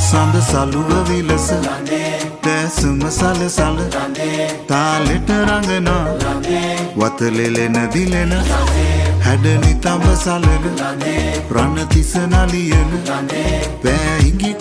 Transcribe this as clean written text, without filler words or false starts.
සඳ සලුව විලස දැසුම සලසල තාලෙට රඟනා වතලෙලෙන දිලෙන හැඩනි තඹ සලන රණ තිස නලියන පෑහිඟි